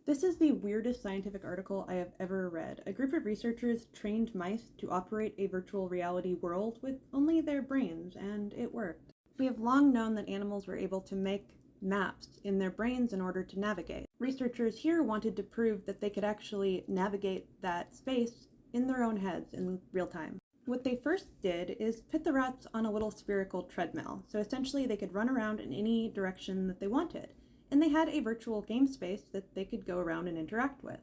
This is the weirdest scientific article I have ever read. A group of researchers trained mice to operate a virtual reality world with only their brains, and it worked. We have long known that animals were able to make maps in their brains in order to navigate. Researchers here wanted to prove that they could actually navigate that space in their own heads in real time. What they first did is put the rats on a little spherical treadmill, so essentially they could run around in any direction that they wanted. And they had a virtual game space that they could go around and interact with.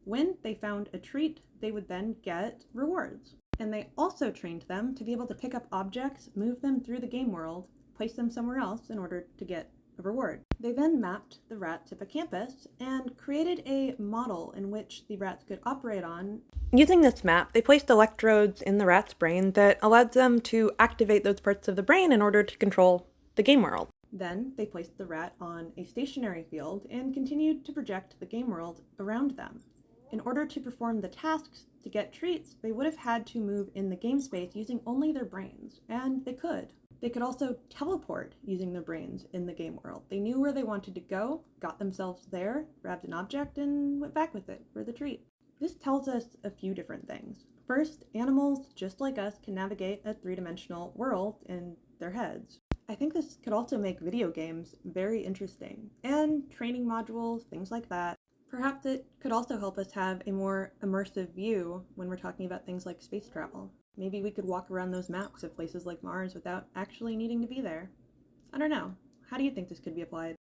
When they found a treat, they would then get rewards. And they also trained them to be able to pick up objects, move them through the game world, place them somewhere else in order to get a reward. They then mapped the rat's hippocampus and created a model in which the rats could operate on. Using this map, they placed electrodes in the rat's brain that allowed them to activate those parts of the brain in order to control the game world. Then they placed the rat on a stationary field and continued to project the game world around them. In order to perform the tasks to get treats, they would have had to move in the game space using only their brains, and they could. They could also teleport using their brains in the game world. They knew where they wanted to go, got themselves there, grabbed an object, and went back with it for the treat. This tells us a few different things. First, animals, just like us, can navigate a three-dimensional world in their heads. I think this could also make video games very interesting, and training modules, things like that. Perhaps it could also help us have a more immersive view when we're talking about things like space travel. Maybe we could walk around those maps of places like Mars without actually needing to be there. I don't know. How do you think this could be applied?